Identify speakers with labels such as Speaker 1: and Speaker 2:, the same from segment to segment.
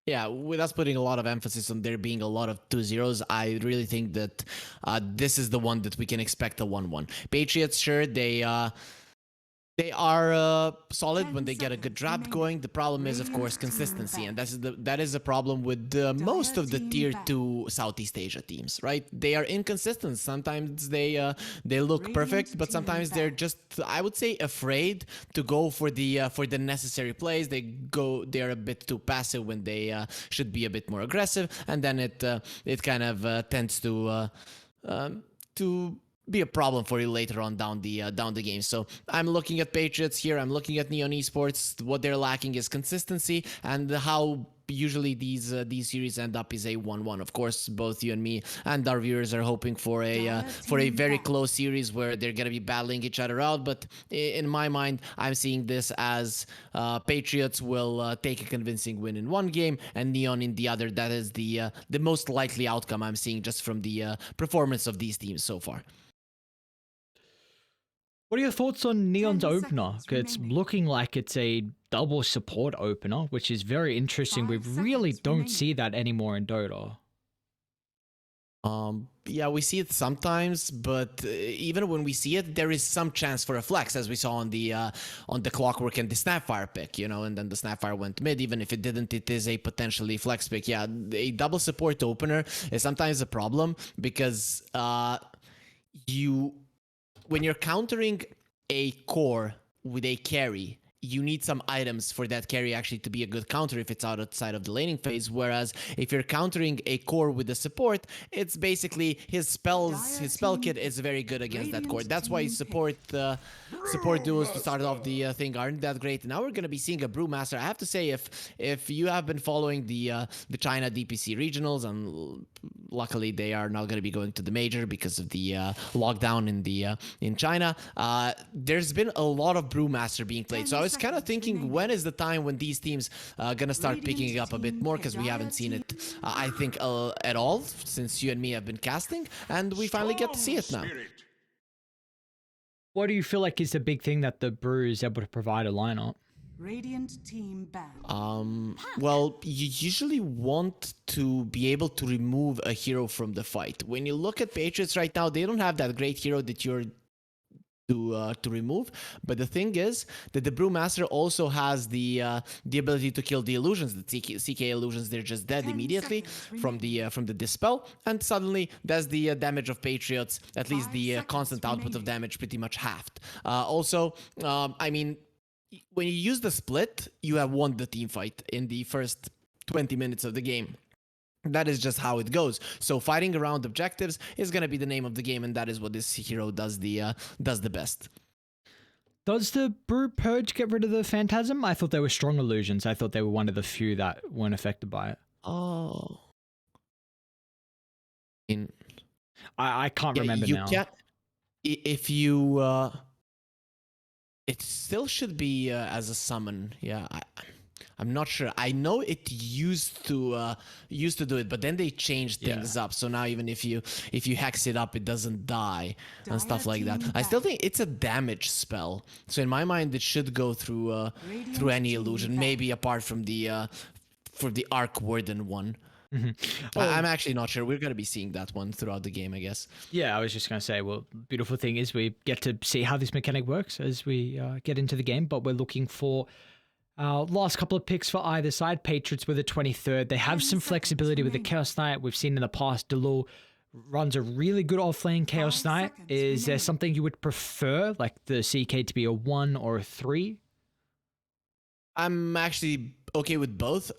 Speaker 1: Yeah, with us putting a lot of emphasis on there being a lot of 2-0s, I really think that this is the one that we can expect a 1-1. Patriots, sure, they are solid when
Speaker 2: Ten
Speaker 1: they get a good
Speaker 2: seconds
Speaker 1: draft
Speaker 2: remaining.
Speaker 1: going. The problem is, of course,
Speaker 2: Radiant team
Speaker 1: consistency, and
Speaker 2: ban.
Speaker 1: that is a problem with most
Speaker 2: Dire
Speaker 1: of the
Speaker 2: team
Speaker 1: tier
Speaker 2: ban.
Speaker 1: two Southeast Asia teams. Right? They are inconsistent. Sometimes they look perfect,
Speaker 2: Radiant
Speaker 1: but
Speaker 2: team
Speaker 1: sometimes they're
Speaker 2: ban.
Speaker 1: just, I would say, afraid to go for the necessary plays. They're a bit too passive when they should be a bit more aggressive, and then it kind of tends um, to be a problem for you later on down the game. So I'm looking at Patriots here. I'm looking at Neon Esports. What they're lacking is consistency, and how usually these series end up is a 1-1. Of course, both you and me and our viewers are hoping
Speaker 2: Dire
Speaker 1: for a
Speaker 2: team
Speaker 1: very
Speaker 2: ban.
Speaker 1: close series where they're gonna be battling each other out. But in my mind, I'm seeing this as Patriots will take a convincing win in one game and Neon in the other. That is the most likely outcome I'm seeing just from the performance of these teams so far.
Speaker 3: What are your thoughts on Neon's
Speaker 2: 10
Speaker 3: opener?
Speaker 2: seconds
Speaker 3: It's
Speaker 2: remaining.
Speaker 3: looking like it's a double support opener, which is very interesting. We
Speaker 2: 5
Speaker 3: really
Speaker 2: seconds
Speaker 3: don't
Speaker 2: remaining.
Speaker 3: see that anymore in Dota.
Speaker 1: Yeah, we see it sometimes, but even when we see it, there is some chance for a flex, as we saw on the Clockwork and the Snapfire pick, you know, and then the Snapfire went mid. Even if it didn't, it is a potentially flex pick. Yeah, a double support opener is sometimes a problem because you when you're countering a core with a carry, you need some items for that carry actually to be a good counter if it's outside of the laning phase. Whereas if you're countering a core with a support, it's basically
Speaker 2: Dire
Speaker 1: his spell
Speaker 2: team
Speaker 1: kit
Speaker 2: pick.
Speaker 1: is very good against that core.
Speaker 2: Radiant
Speaker 1: That's why
Speaker 2: team pick.
Speaker 1: support duos to start off the thing aren't that great. Now we're gonna be seeing a Brewmaster. I have to say, if you have been following the China DPC regionals, and luckily they are now gonna be going to the major because of the lockdown in China, there's been a lot of Brewmaster being played.
Speaker 2: 10
Speaker 1: So I was kind of
Speaker 2: seconds
Speaker 1: thinking, when
Speaker 2: remaining.
Speaker 1: is the time when these teams gonna start picking it
Speaker 2: Radiant
Speaker 1: up a bit
Speaker 2: team
Speaker 1: more?
Speaker 2: pick.
Speaker 1: Because we
Speaker 2: Dire
Speaker 1: haven't seen
Speaker 2: team.
Speaker 1: it, I think, at all since you and me have been casting, and we finally get to see
Speaker 4: Strong
Speaker 1: it now.
Speaker 4: spirit.
Speaker 3: What do you feel like is the big thing that the Brew is able to provide a lineup?
Speaker 2: Radiant team ban.
Speaker 1: Well, you usually want to be able to remove a hero from the fight. When you look at Patriots right now, they don't have that great hero that you're to remove. But the thing is that the Brewmaster also has the ability to kill the illusions. The CK illusions, they're just dead
Speaker 2: 10
Speaker 1: immediately
Speaker 2: seconds remaining.
Speaker 1: from the dispel, and suddenly that's the damage of Patriots. At least
Speaker 2: 5
Speaker 1: the
Speaker 2: seconds
Speaker 1: constant output of
Speaker 2: remaining.
Speaker 1: damage pretty much halved. Also, I mean, when you use the split, you have won the team fight in the first 20 minutes of the game. That is just how it goes. So fighting around objectives is going to be the name of the game, and that is what this hero does the best.
Speaker 3: Does the Brew Purge get rid of the Phantasm? I thought they were strong illusions. I thought they were one of the few that weren't affected by it.
Speaker 1: Oh, in
Speaker 3: I can't
Speaker 1: yeah,
Speaker 3: remember
Speaker 1: you
Speaker 3: now.
Speaker 1: can't if you. It still should be as a summon. Yeah, I'm not sure. I know it used to do it, but then they changed
Speaker 3: Yeah.
Speaker 1: things up. So now even if you hex it up, it doesn't die and stuff
Speaker 2: Dire
Speaker 1: like that.
Speaker 2: team
Speaker 1: I still
Speaker 2: ban.
Speaker 1: think it's a damage spell. So in my mind, it should go through
Speaker 2: Radiant
Speaker 1: any
Speaker 2: team
Speaker 1: illusion,
Speaker 2: ban.
Speaker 1: maybe apart from the for the Arc Warden one.
Speaker 3: Oh,
Speaker 1: I'm actually not sure. We're gonna be seeing that one throughout the game, I guess.
Speaker 3: yeah, I was just going to say, well, beautiful thing is we get to see how this mechanic works as we get into the game, but we're looking for our last couple of picks for either side. Patriots with the 23rd. They have
Speaker 2: 10
Speaker 3: some
Speaker 2: seconds
Speaker 3: flexibility with the
Speaker 2: remaining.
Speaker 3: Chaos Knight. We've seen in the past, Delul runs a really good offlane Chaos
Speaker 2: 5
Speaker 3: Knight.
Speaker 2: seconds
Speaker 3: Is there
Speaker 2: remaining.
Speaker 3: something you would prefer, like the CK to be a 1 or a 3?
Speaker 1: I'm actually okay with both.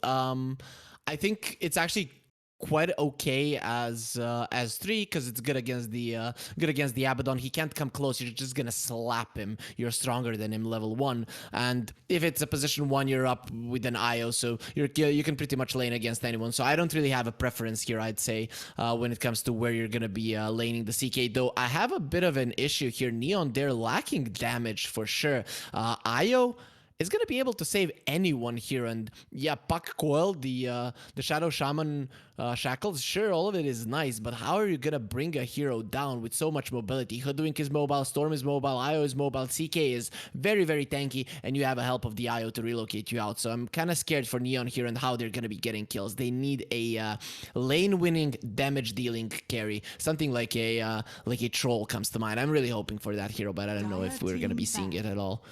Speaker 1: I think it's actually quite okay as 3 because it's good against the Abaddon. He can't come close. You're just gonna slap him. You're stronger than him level 1, and if it's a position 1, you're up with an IO, so you can pretty much lane against anyone. So I don't really have a preference here. I'd say when it comes to where you're gonna be laning the CK. Though I have a bit of an issue here. Neon, they're lacking damage for sure. IO is gonna be able to save anyone here. And yeah, Puck Coil, the Shadow Shaman shackles, sure, all of it is nice, but how are you gonna bring a hero down with so much mobility? Hoodwink is mobile, Storm is mobile, IO is mobile, CK is very, very tanky, and you have a help of the IO to relocate you out. So I'm kind of scared for Neon here and how they're gonna be getting kills. They need a lane-winning, damage-dealing carry. Something like a troll comes to mind. I'm really hoping for that hero, but I don't know if we're gonna be seeing it at all.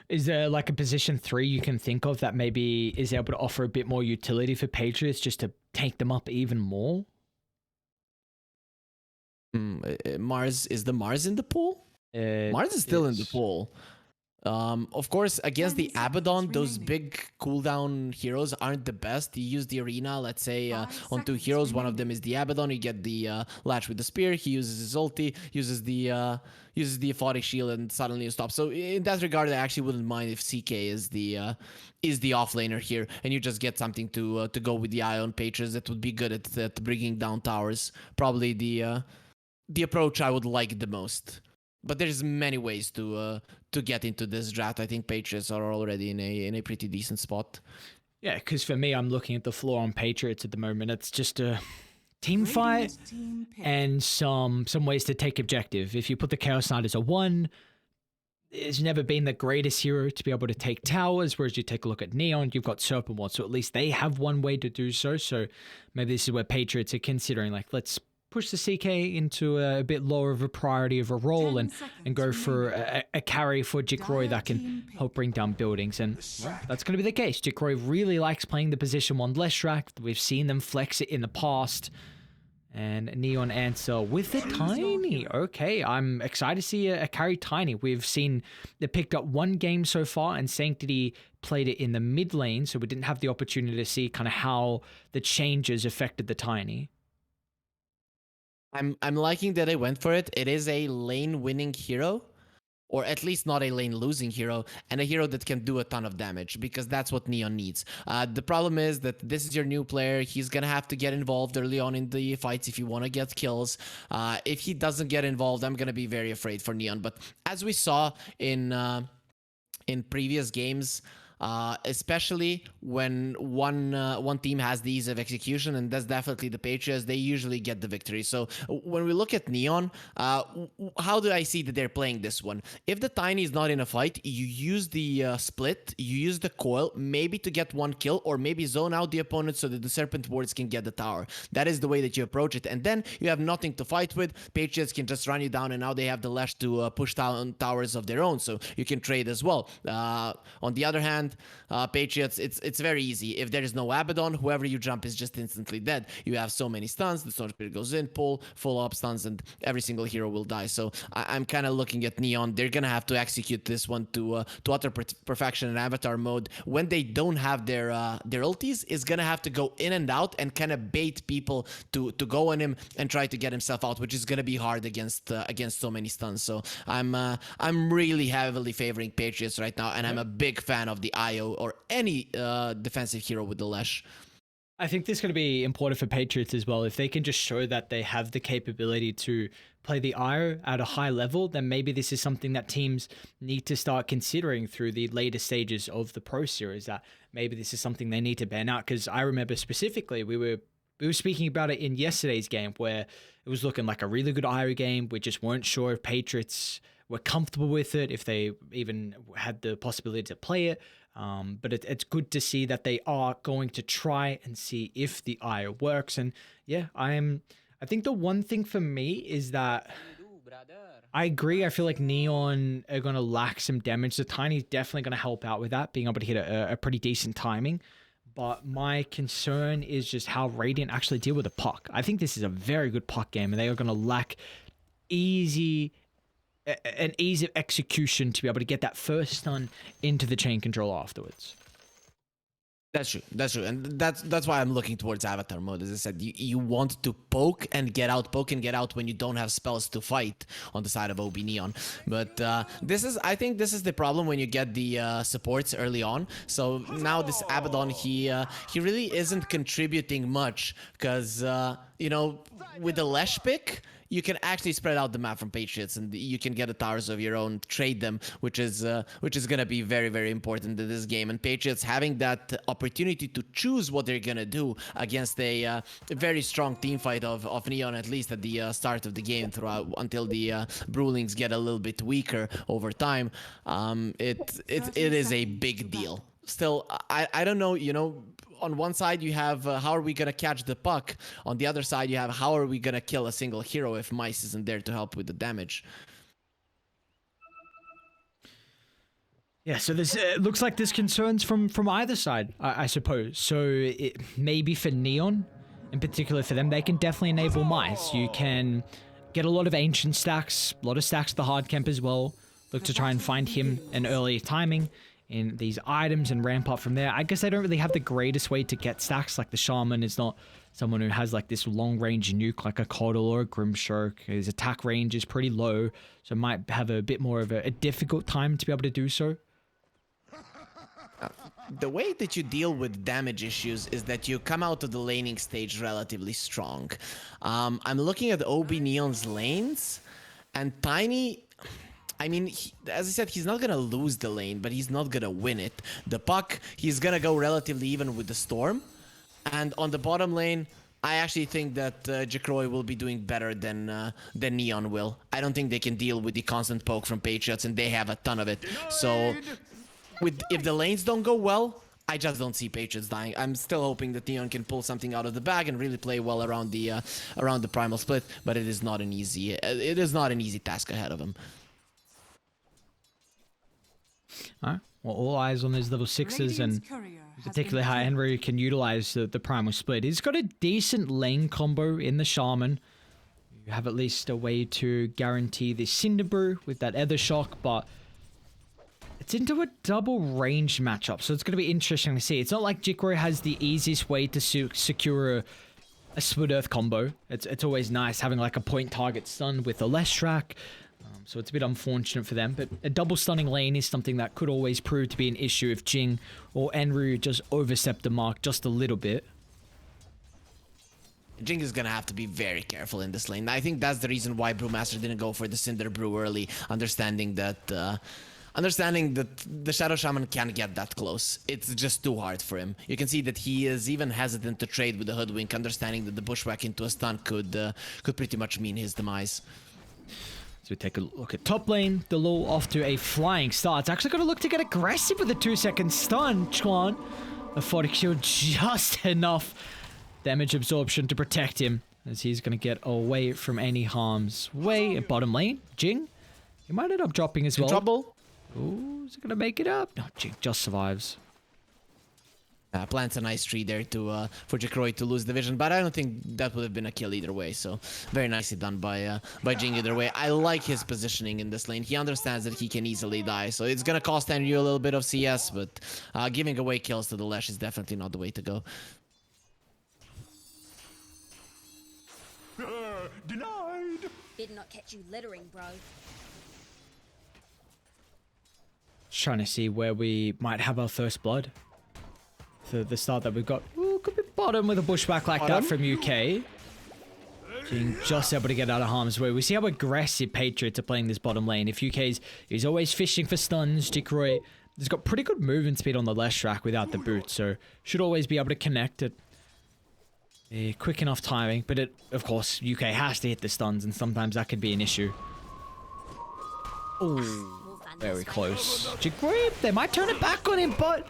Speaker 3: Is there like a position 3 you can think of that maybe is able to offer a bit more utility for Patriots just to take them up even more?
Speaker 1: Mars, is the Mars in the pool? Mars is still in the pool. Of course, against the Abaddon, those big cooldown heroes aren't the best. You use the arena, let's say, on 2 heroes. One of them is the Abaddon. You get the latch with the spear. He uses his ulti, uses the aphotic shield, and suddenly you stop. So in that regard, I actually wouldn't mind if CK is the offlaner here, and you just get something to go with the Ion Patriots that would be good at bringing down towers. Probably the approach I would like the most. But there's many ways to get into this draft. I think Patriots are already in a pretty decent spot.
Speaker 3: Yeah, because for me, I'm looking at the floor on Patriots at the moment. It's just a team fight and some ways to take objective. If you put the Chaos Knight as a 1, it's never been the greatest hero to be able to take towers, whereas you take a look at Neon, you've got Serpent Ward, so at least they have one way to do so. So maybe this is where Patriots are considering, like, let's push the CK into a bit lower of a priority of a role and go for a carry for Jikroy that can help bring down buildings. And that's going to be the case. Jikroy really likes playing the position 1 Leshrac. We've seen them flex it in the past. And Neon answer with the Tiny. Okay, I'm excited to see a carry Tiny. We've seen they picked up 1 game so far, and Sanctity played it in the mid lane, so we didn't have the opportunity to see kind of how the changes affected the Tiny.
Speaker 1: I'm liking that they went for it. It is a lane winning hero, or at least not a lane losing hero, and a hero that can do a ton of damage, because that's what Neon needs. The problem is that this is your new player. He's gonna have to get involved early on in the fights if you want to get kills. If he doesn't get involved, I'm gonna be very afraid for Neon. But as we saw in previous games, especially when one team has the ease of execution, and that's definitely the Patriots, they usually get the victory. So when we look at Neon, how do I see that they're playing this one? If the Tiny is not in a fight, you use the split, you use the coil, maybe to get 1 kill, or maybe zone out the opponent so that the Serpent Wards can get the tower. That is the way that you approach it, and then you have nothing to fight with. Patriots can just run you down, and now they have the Lash to push down towers of their own, so you can trade as well. On the other hand, Patriots, it's very easy. If there is no Abaddon, whoever you jump is just instantly dead. You have so many stuns, the Storm Spirit goes in, pull, full up stuns, and every single hero will die. So I'm kind of looking at Neon. They're gonna have to execute this one to utter perfection in Avatar mode. When they don't have their ultis, is gonna have to go in and out and kind of bait people to go on him and try to get himself out, which is gonna be hard against so many stuns. So I'm really heavily favoring Patriots right now, and I'm a big fan of the IO or any defensive hero with the Lash.
Speaker 3: I think this is going to be important for Patriots as well. If they can just show that they have the capability to play the IO at a high level, then maybe this is something that teams need to start considering through the later stages of the Pro Series, that maybe this is something they need to ban out. Because I remember specifically, we were speaking about it in yesterday's game, where it was looking like a really good IO game. We just weren't sure if Patriots were comfortable with it, if they even had the possibility to play it. But it's good to see that they are going to try and see if the IO works. And yeah, I think the one thing for me is that I agree. I feel like Neon are going to lack some damage. The Tiny's definitely going to help out with that, being able to hit a pretty decent timing. But my concern is just how Radiant actually deal with the puck. I think this is a very good puck game, and they are going to lack an ease of execution to be able to get that first stun into the chain control afterwards.
Speaker 1: That's true, and that's why I'm looking towards Avatar mode. As I said, you want to poke and get out when you don't have spells to fight on the side of OB Neon. But I think this is the problem when you get the supports early on. So now this Abaddon, he really isn't contributing much, because with the Lesh pick, you can actually spread out the map from Patriots, and you can get the towers of your own, trade them, which is gonna be very, very important in this game. And Patriots having that opportunity to choose what they're gonna do against a very strong team fight of Neon, at least at the start of the game, throughout until the Brewlings get a little bit weaker over time. It is a big deal. Still, I don't know, you know, on one side you have how are we gonna catch the puck, on the other side you have how are we gonna kill a single hero if Mice isn't there to help with the damage.
Speaker 3: Yeah, so this looks like there's concerns from either side, I suppose. So maybe for Neon, in particular for them, they can definitely enable Mice. You can get a lot of ancient stacks, a lot of stacks to the hard camp as well. Look to try and find him an early timing in these items and ramp up from there. I guess they don't really have the greatest way to get stacks. Like the Shaman is not someone who has like this long range nuke like a Coddle or a Grimshark. His attack range is pretty low, so might have a bit more of a difficult time to be able to do so.
Speaker 1: The way that you deal with damage issues is that you come out of the laning stage relatively strong. I'm looking at OB Neon's lanes, and Tiny, I mean, as I said, he's not going to lose the lane, but he's not going to win it. The puck, he's going to go relatively even with the Storm. And on the bottom lane, I actually think that Jacroy will be doing better than Neon will. I don't think they can deal with the constant poke from Patriots, and they have a ton of it. So if the lanes don't go well, I just don't see Patriots dying. I'm still hoping that Neon can pull something out of the bag and really play well around the primal split, but it is not an easy task ahead of him.
Speaker 3: Alright, well, all eyes on those level 6s, and particularly how Henry can utilize the primal split. He's got a decent lane combo in the Shaman. You have at least a way to guarantee the Cinderbrew with that Ether Shock, but it's into a double range matchup, so it's going to be interesting to see. It's not like Jikro has the easiest way to secure a Split Earth combo. It's always nice having like a point target stun with a Leshrac. So it's a bit unfortunate for them, but a double stunning lane is something that could always prove to be an issue if Jing or Enryu just overstep the mark just a little bit.
Speaker 1: Jing is gonna have to be very careful in this lane. I think that's the reason why Brewmaster didn't go for the Cinder Brew early, understanding that the Shadow Shaman can't get that close. It's just too hard for him. You can see that he is even hesitant to trade with the Hoodwink, understanding that the Bushwhack into a stun could pretty much mean his demise.
Speaker 3: So we take a look at top lane. Delul off to a flying start. It's actually going to look to get aggressive with a 2-second stun. Chuan, the Photic Shield, just enough damage absorption to protect him, as he's going to get away from any harm's way. At bottom lane, Jing, he might end up dropping as well.
Speaker 1: Trouble.
Speaker 3: Ooh, is it going to make it up? No, Jing just survives.
Speaker 1: Plants a nice tree there for Jacroy to lose the vision, but I don't think that would have been a kill either way. So very nicely done by Jing either way. I like his positioning in this lane. He understands that he can easily die, so it's gonna cost Andrew a little bit of CS, but giving away kills to the Lesh is definitely not the way to go.
Speaker 4: Denied. Better not catch you littering, bro.
Speaker 3: Just trying to see where we might have our first blood. The start that we've got. Ooh, could be bottom with a Bushwhack like that from UK. Being just able to get out of harm's way. We see how aggressive Patriots are playing this bottom lane. If UK's is always fishing for stuns, Jikroy has got pretty good movement speed on the Leshrac without the boot, so should always be able to connect it. Quick enough timing, but of course, UK has to hit the stuns, and sometimes that could be an issue. Ooh, very close. Jikroy, they might turn it back on him, but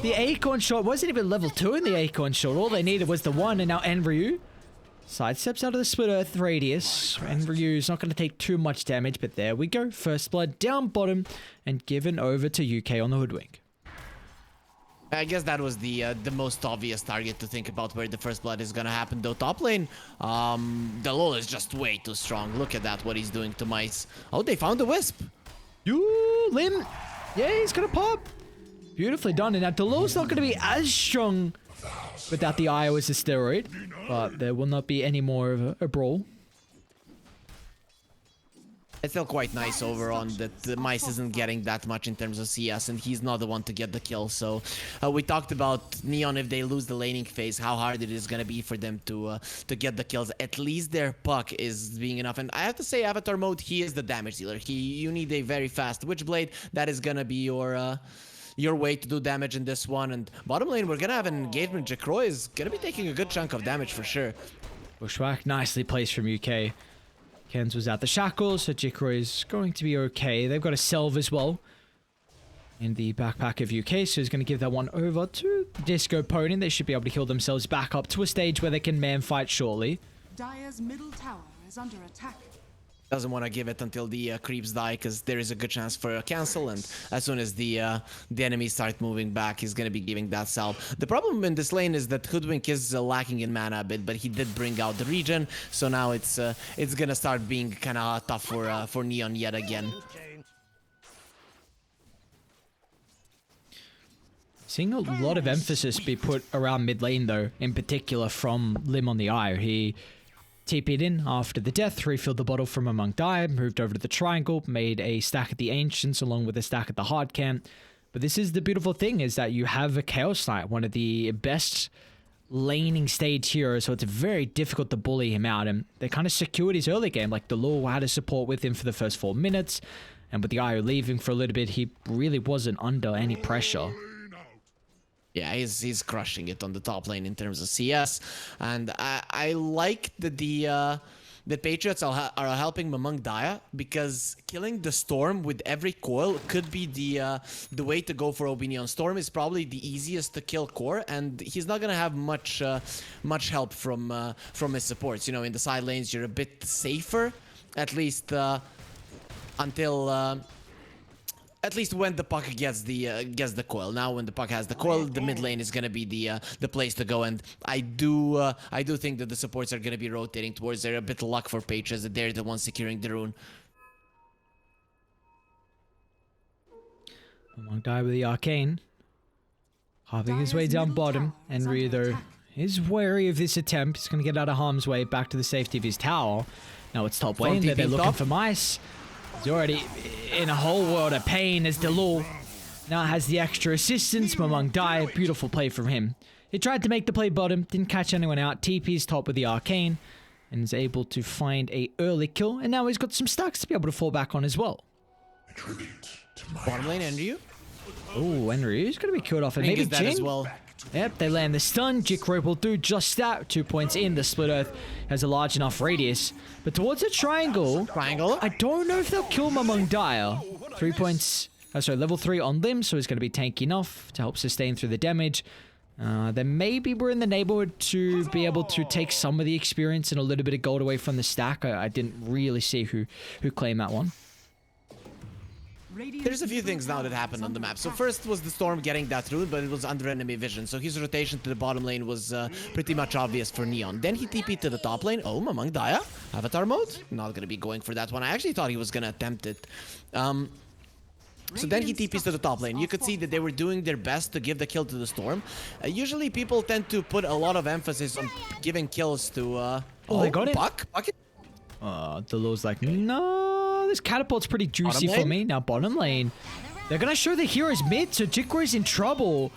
Speaker 3: the Acorn shot wasn't even level 2 in the Acorn shot. All they needed was the 1, and now Enryu sidesteps out of the Split Earth radius. Enryu's not going to take too much damage, but there we go. First blood down bottom and given over to UK on the Hoodwink.
Speaker 1: I guess that was the most obvious target to think about where the first blood is gonna happen. Though top lane, the LoL is just way too strong. Look at that, what he's doing to Mice. Oh, they found the Wisp.
Speaker 3: You Lim. Yeah, he's gonna pop. Beautifully done. And now Delul's not going to be as strong without the IO as a steroid, but there will not be any more of a brawl.
Speaker 1: It's still quite nice over on that the Mice isn't getting that much in terms of CS, and he's not the one to get the kill. So we talked about Neon. If they lose the laning phase, how hard it is going to be for them to get the kills. At least their puck is being enough. And I have to say, Avatar mode, he is the damage dealer. You need a very fast Witchblade. That is going to be your way to do damage in this one. And bottom lane, we're going to have an engagement. Jacroix is going to be taking a good chunk of damage for sure.
Speaker 3: Bushwhack, nicely placed from UK. Kenz was out the shackles, so Jacroix is going to be okay. They've got a Selv as well in the backpack of UK, so he's going to give that one over to Disco Pony. They should be able to heal themselves back up to a stage where they can man fight shortly.
Speaker 2: Dire's middle tower is under attack.
Speaker 1: Doesn't want to give it until the creeps die, because there is a good chance for a cancel, and as soon as the enemies start moving back, he's going to be giving that salve. The problem in this lane is that Hoodwink is lacking in mana a bit, but he did bring out the regen, so now it's going to start being kind of tough for Neon yet again.
Speaker 3: Seeing a lot of emphasis be put around mid lane though, in particular from Lim on the Eye. He TP'd in after the death, refilled the bottle from Among Dire, moved over to the triangle, made a stack at the Ancients along with a stack at the hard camp. But this is the beautiful thing, is that you have a Chaos Knight, one of the best laning stage heroes, so it's very difficult to bully him out. And they kind of secured his early game, like the Law had a support with him for the first 4 minutes, and with the IO leaving for a little bit, he really wasn't under any pressure.
Speaker 1: Yeah, he's crushing it on the top lane in terms of CS, and I like that the Patriots are helping Mamang Daya, because killing the Storm with every coil could be the way to go for Obinion. Storm is probably the easiest to kill core, and he's not gonna have much help from his supports. You know, in the side lanes you're a bit safer, at least until. At least when the puck gets the coil. Now, when the puck has the coil, the mid lane is gonna be the place to go. And I do think that the supports are gonna be rotating towards there. A bit of luck for Patriots that they're the ones securing the rune.
Speaker 3: Among Die with the Arcane, carving his way down bottom. Henry though is wary of this attempt. He's gonna get out of harm's way, back to the safety of his tower. Now it's top lane. They're looking for Mice. He's already in a whole world of pain as Delul now has the extra assistance from Among Die. Beautiful play from him. He tried to make the play bottom, didn't catch anyone out. TP's top with the Arcane and is able to find a early kill. And now he's got some stacks to be able to fall back on as well.
Speaker 1: Bottom lane, Andrew.
Speaker 3: Oh, Henry's going to be killed off. And maybe
Speaker 1: that
Speaker 3: Jing
Speaker 1: as well.
Speaker 3: Yep, they land the stun. Jicroy will do just that. 2 points in. The Split Earth has a large enough radius. But towards a triangle, I don't know if they'll kill him among Dire. 3 points. Sorry, level 3 on Lim, so he's going to be tanky enough to help sustain through the damage. Then maybe we're in the neighborhood to be able to take some of the experience and a little bit of gold away from the stack. I didn't really see who claimed that one.
Speaker 1: There's a few things now that happened on the map. So first was the Storm getting that rune, but it was under enemy vision. So his rotation to the bottom lane was pretty much obvious for Neon. Then he TP'd to the top lane. Oh, Mamang Daya. Avatar mode? Not going to be going for that one. I actually thought he was going to attempt it. So then he TP's to the top lane. You could see that they were doing their best to give the kill to the Storm. Usually people tend to put a lot of emphasis on giving kills to...
Speaker 3: they got it.
Speaker 1: Puck?
Speaker 3: The Lord's like, no, this catapult's pretty juicy for me. Now bottom lane, they're going to show the heroes mid, so Jicroy's in trouble.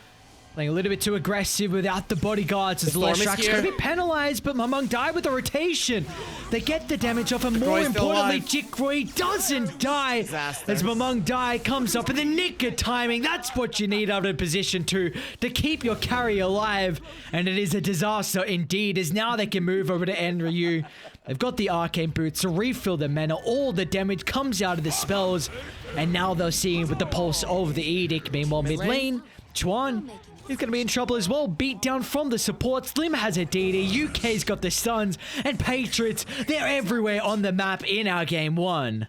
Speaker 3: Playing a little bit too aggressive without the bodyguards as the last track's going to be penalized, but Mamang died with the rotation. They get the damage off, and more importantly, Jicroy doesn't die as Mamang Die comes up in the nick of timing. That's what you need out of position to keep your carry alive, and it is a disaster indeed, as now they can move over to Enryu. They've got the Arcane Boots to refill the mana. All the damage comes out of the spells, and now they're seeing with the pulse of the Edict. Meanwhile, mid lane, Chuan, he's going to be in trouble as well. Beat down from the supports. Lim has a DD. UK's got the stuns. And Patriots, they're everywhere on the map in our game one.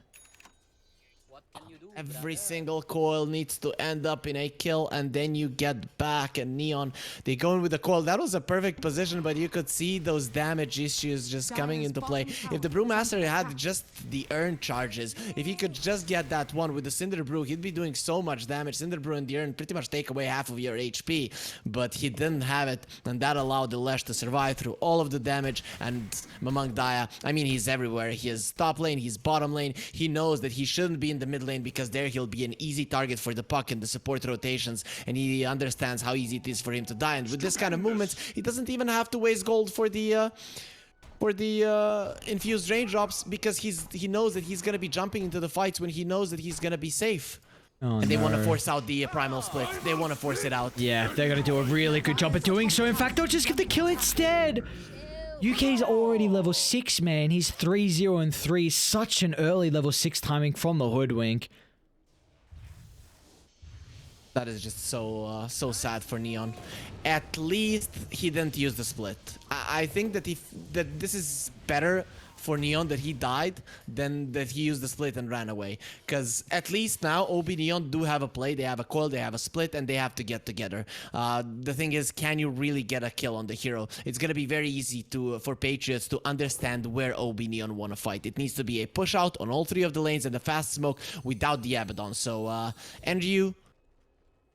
Speaker 1: Every single coil needs to end up in a kill, and then you get back. And Neon, they go in with the coil. That was a perfect position, but you could see those damage issues just coming into play. If the Brewmaster had just the urn charges, if he could just get that one with the Cinder Brew, he'd be doing so much damage. Cinder Brew and the urn pretty much take away half of your HP, but he didn't have it, and that allowed the Lesh to survive through all of the damage. And Mamang Daya, I mean, he's everywhere. He is top lane, he's bottom lane. He knows that he shouldn't be in the mid lane because there he'll be an easy target for the puck in the support rotations, and he understands how easy it is for him to die. And with this kind of movements, he doesn't even have to waste gold for the infused raindrops, because he knows that he's gonna be jumping into the fights when he knows that he's gonna be safe.
Speaker 3: Oh,
Speaker 1: and they
Speaker 3: no.
Speaker 1: want to force out the primal split. They want to force it out.
Speaker 3: Yeah, they're going to do a really good job of doing so. In fact, they'll just get the kill instead. UK's already level 6, man. He's 3-0 and 3. Such an early level 6 timing from the Hoodwink.
Speaker 1: That is just so sad for Neon. At least he didn't use the split. I think that this is better for Neon that he died than that he used the split and ran away. Because at least now OB Neon do have a play. They have a coil, they have a split, and they have to get together. The thing is, can you really get a kill on the hero? It's gonna be very easy for Patriots to understand where OB Neon want to fight. It needs to be a push out on all 3 of the lanes and a fast smoke without the Abaddon. So NGU,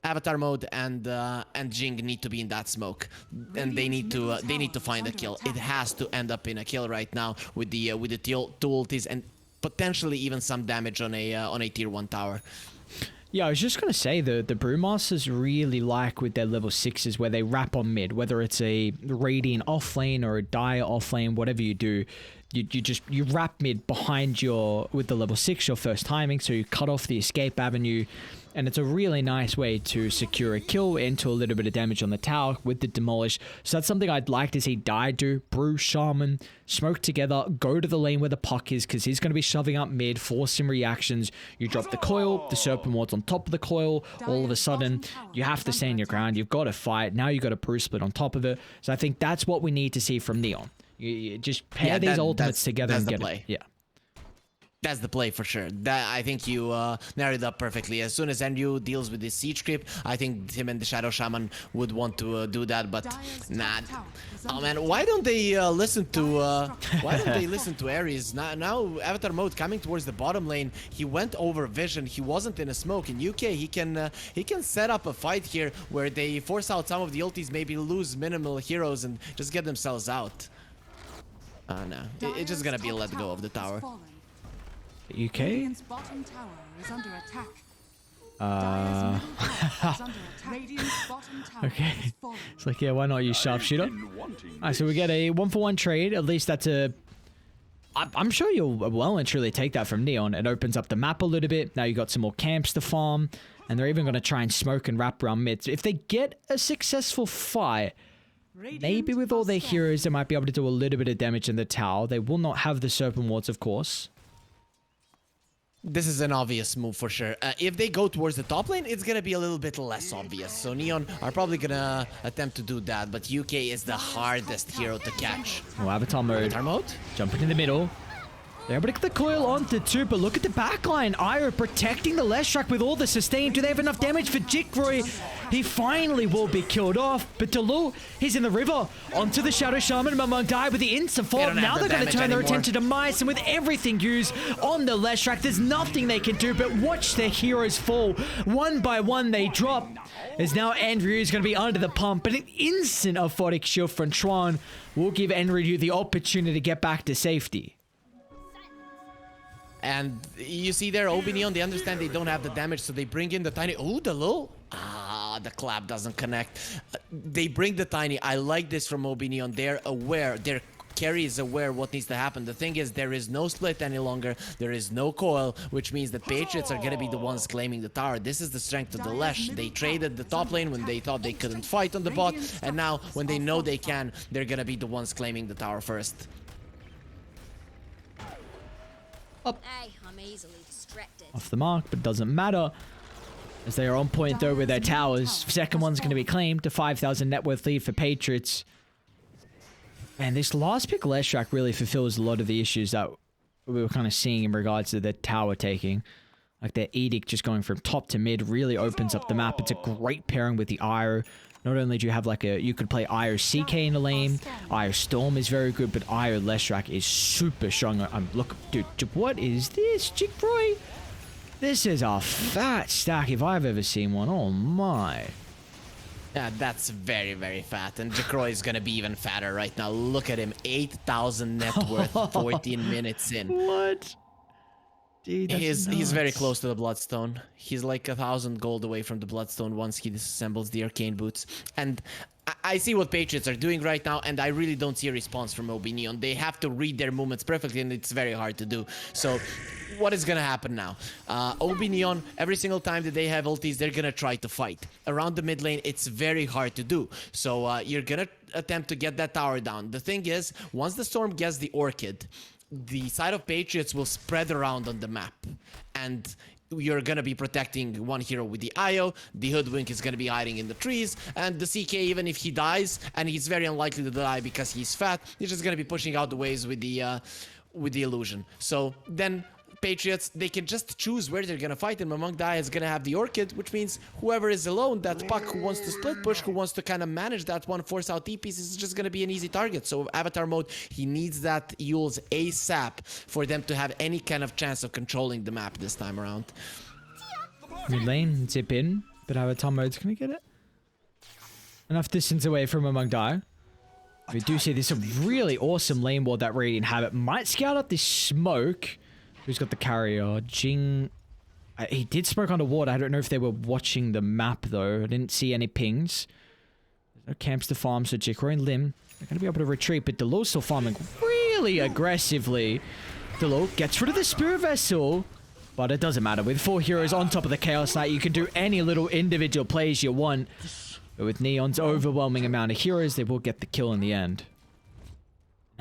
Speaker 1: Avatar mode, and Jing need to be in that smoke, and they need to find a kill. It has to end up in a kill right now with the two ultis and potentially even some damage on a tier 1 tower.
Speaker 3: Yeah, I was just going to say the Brewmasters really like with their level 6s where they wrap on mid, whether it's a Radiant off lane or a Dire off lane, whatever you do. You wrap mid behind with the level 6, your first timing, so you cut off the escape avenue, and it's a really nice way to secure a kill into a little bit of damage on the tower with the demolish. So that's something I'd like to see Dai do. Brew, Shaman, smoke together, go to the lane where the puck is, because he's going to be shoving up mid, force some reactions. You drop the coil, the Serpent Ward's on top of the coil, all of a sudden you have to stand your ground, you've got to fight, now you've got a Brew split on top of it. So I think that's what we need to see from Neon. You just pair these ultimates together and get it. Yeah.
Speaker 1: That's the play for sure. That, I think you narrowed it up perfectly. As soon as NU deals with this siege creep, I think him and the Shadow Shaman would want to do that, but nah. Oh man, why don't they listen to Ares? Now Avatar mode coming towards the bottom lane. He went over vision. He wasn't in a smoke. In UK, he can set up a fight here where they force out some of the ultis, maybe lose minimal heroes and just get themselves out. No, it's just gonna be a let go of the tower.
Speaker 3: UK?
Speaker 2: Radiant's bottom tower is under attack. Dire's middle tower is under attack. Radiant's bottom tower
Speaker 3: Okay.
Speaker 2: is falling.
Speaker 3: It's like, yeah, why not use Sharpshooter? Alright, so we get a 1-for-1 trade. At least that's a... I'm sure you'll well and truly take that from Neon. It opens up the map a little bit. Now you got some more camps to farm. And they're even going to try and smoke and wrap around mid. So if they get a successful fight, maybe with all their heroes, they might be able to do a little bit of damage in the tower. They will not have the Serpent Wards, of course.
Speaker 1: This is an obvious move for sure. If they go towards the top lane, it's gonna be a little bit less obvious. So Neon are probably gonna attempt to do that, but UK is the hardest hero to catch.
Speaker 3: Oh, Avatar mode.
Speaker 1: Avatar mode?
Speaker 3: Jumping in the middle. They're able to get the coil onto 2, but look at the backline. Iro protecting the Leshrac with all the sustain. Do they have enough damage for Jikroy? He finally will be killed off, but Delu, he's in the river. Onto the Shadow Shaman, Mamang Dai with the insta-fall. Now they're going to turn their attention to Mice, and with everything used on the Leshrac, there's nothing they can do but watch their heroes fall. One by one, they drop. As now Andrew is going to be under the pump, but an instant aphotic shield from Tron will give Andrew the opportunity to get back to safety.
Speaker 1: And you see there, OB Neon, they understand they don't have the damage, so they bring in the Tiny. Oh, the low. The clap doesn't connect. They bring the Tiny. I like this from OB Neon. They're aware. Their carry is aware what needs to happen. The thing is, there is no split any longer. There is no coil, which means that Patriots are going to be the ones claiming the tower. This is the strength of the Lesh. They traded the top lane when they thought they couldn't fight on the bot, and now when they know they can, they're going to be the ones claiming the tower first.
Speaker 4: Hey, I'm easily distracted.
Speaker 3: Off the mark, but doesn't matter. As they are on point though with their towers. Second one's going to be claimed to 5,000 net worth lead for Patriots. And this last pick Leshrac really fulfills a lot of the issues that we were kind of seeing in regards to the tower taking. Like their Edict just going from top to mid really opens up the map. It's a great pairing with the Io. Not only do you have like you could play Io CK in the lane. Io Storm is very good, but Io Leshrac is super strong. Look, dude, what is this? Jikroy? This is a fat stack if I've ever seen one. Oh my.
Speaker 1: Yeah, that's very, very fat. And Jikroy is going to be even fatter right now. Look at him. 8,000 net worth, 14 minutes in.
Speaker 3: What? Dude,
Speaker 1: He's very close to the Bloodstone. He's like 1,000 gold away from the Bloodstone once he disassembles the Arcane Boots. And I see what Patriots are doing right now, and I really don't see a response from OB Neon. They have to read their movements perfectly, and it's very hard to do. So what is going to happen now? OB Neon, every single time that they have ultis, they're going to try to fight. Around the mid lane, it's very hard to do. So you're going to attempt to get that tower down. The thing is, once the Storm gets the Orchid, the side of Patriots will spread around on the map, and you're gonna be protecting one hero with the IO, the Hoodwink is gonna be hiding in the trees, and the CK, even if he dies, and he's very unlikely to die because he's fat, he's just gonna be pushing out the waves with the illusion. So then Patriots, they can just choose where they're gonna fight, and Among Dai is gonna have the Orchid, which means whoever is alone, that Puck who wants to split push, who wants to kind of manage that one, force out TPs, is just gonna be an easy target. So Avatar mode, he needs that Yules ASAP for them to have any kind of chance of controlling the map this time around.
Speaker 3: Mid lane, zip in, but Avatar mode's gonna get it. Enough distance away from Among Dai. We do see this a really awesome lane ward that Radiant have. It might scout up this smoke. Who's got the carrier? Jing. He did smoke underwater. I don't know if they were watching the map, though. I didn't see any pings. There's no camps to farm, so Jikroy and Lim are going to be able to retreat, but Delo's still farming really aggressively. Delo gets rid of the Spirit Vessel, but it doesn't matter. With 4 heroes on top of the Chaos Knight, you can do any little individual plays you want. But with Neon's overwhelming amount of heroes, they will get the kill in the end.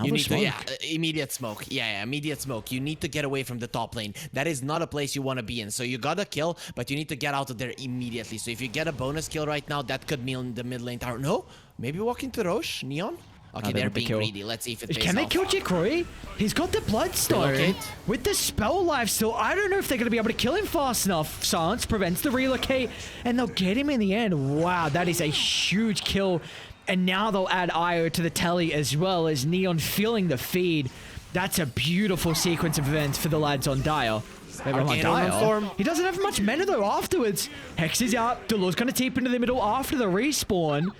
Speaker 1: You need to, immediate smoke. Yeah, immediate smoke. You need to get away from the top lane. That is not a place you want to be in. So you got a kill, but you need to get out of there immediately. So if you get a bonus kill right now, that could mean the mid lane tower. No, maybe walking to Roche, Neon. Okay, they're being greedy. Let's see if it pays
Speaker 3: Can they kill Jikroy? He's got the Bloodstone. With the spell life still, I don't know if they're going to be able to kill him fast enough. Silence prevents the relocate, and they'll get him in the end. Wow, that is a huge kill. And now they'll add Io to the tally as well as Neon feeling the feed. That's a beautiful sequence of events for the lads on Dire. He doesn't have much mana though afterwards. Hex is out. Delo's going to tape into the middle after the respawn.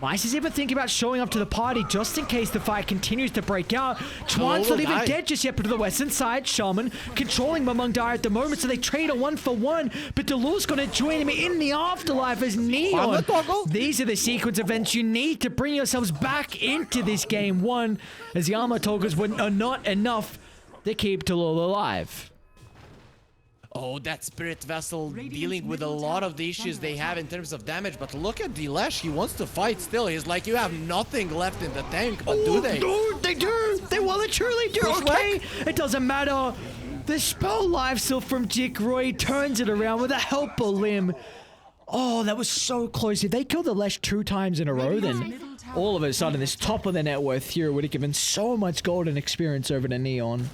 Speaker 3: Mice is even thinking about showing up to the party just in case the fight continues to break out. Chuan's not even dead just yet, but to the western side, Shaman controlling Among Dai at the moment, so they trade a 1-for-1, but Delo's going to join him in the afterlife as Neon. These are the sequence events you need to bring yourselves back into this game 1, as the Armor Toggers are not enough to keep Delo alive.
Speaker 1: Oh, that Spirit Vessel dealing with a lot of the issues they have in terms of damage, but look at Dilesh, he wants to fight still. He's like, you have nothing left in the tank, but do they?
Speaker 3: No, they do! They well and truly do, okay? It doesn't matter. The spell life steal from Jikroy turns it around with a help of Lim. Oh, that was so close. If they killed the Lesh 2 times in a row, then all of a sudden this top of the net worth hero would have given so much golden experience over to Neon.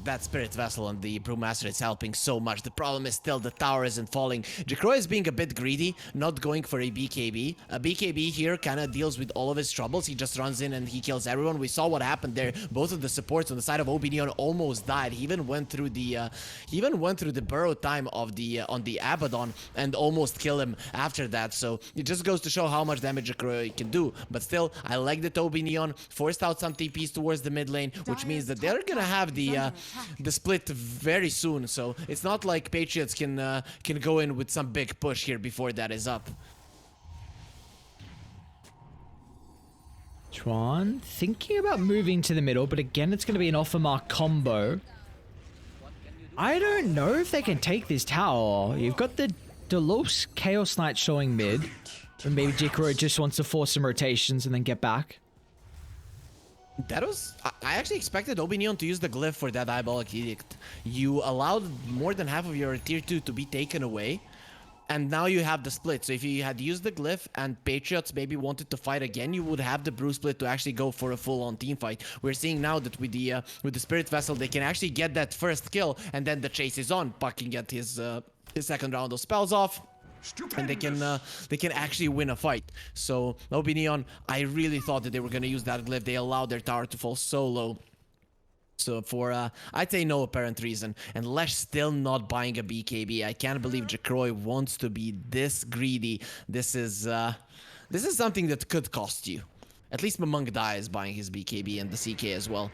Speaker 1: That Spirit Vessel and the Brewmaster is helping so much. The problem is still the tower isn't falling. Jikroy is being a bit greedy, not going for a BKB. A BKB here kind of deals with all of his troubles. He just runs in and he kills everyone. We saw what happened there. Both of the supports on the side of OB Neon almost died. He even went through the burrow time of the on the Abaddon and almost killed him after that. So it just goes to show how much damage Jikroy can do. But still, I like that OB Neon forced out some TPs towards the mid lane, which means that they're gonna have the split very soon, so it's not like Patriots can go in with some big push here before that is up.
Speaker 3: Chuan thinking about moving to the middle, but again it's going to be an Offermark combo. I don't know if they can take this tower. You've got the Delos Chaos Knight showing mid, and maybe Jikroy just wants to force some rotations and then get back.
Speaker 1: That was... I actually expected OB Neon to use the glyph for that Diabolic Edict. You allowed more than half of your tier 2 to be taken away, And now you have the split. So if you had used the glyph and Patriots maybe wanted to fight again, you would have the brew split to actually go for a full-on team fight. We're seeing now that with the Spirit Vessel, they can actually get that first kill, and then the chase is on. Puck can get his second round of spells off. And they can actually win a fight. So Obi Neon, I really thought that they were gonna use that glyph. They allowed their tower to fall so low. So for, I'd say no apparent reason. And Lesh still not buying a BKB. I can't believe Jacroy wants to be this greedy. This is something that could cost you. At least Mamung Dai is buying his BKB and the CK as well.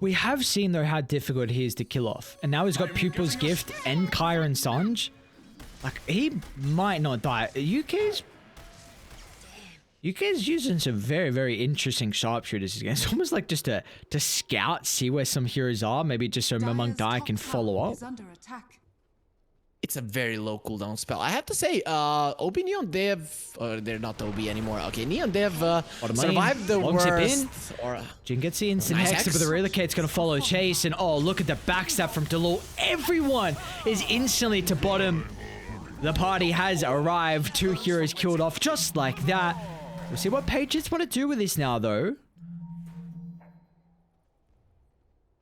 Speaker 3: We have seen, though, how difficult he is to kill off. And now he's got Pupil's Gift and Kyron Sanj. Like, he might not die. UK's using some very, very interesting sharpshooters again. It's almost like just to scout, see where some heroes are. Maybe just so Mamung Dai can follow up.
Speaker 1: It's a very low cooldown spell. I have to say, OB Neon, they have... they're not OB anymore. Okay, Neon, they have survived the worst.
Speaker 3: Jin gets the instant
Speaker 1: nice
Speaker 3: hex, but the Relocate's going to follow chase. And oh, look at the backstab from Delul. Everyone is instantly to bottom. The party has arrived. 2 heroes killed off just like that. We'll see what Patriots want to do with this now, though.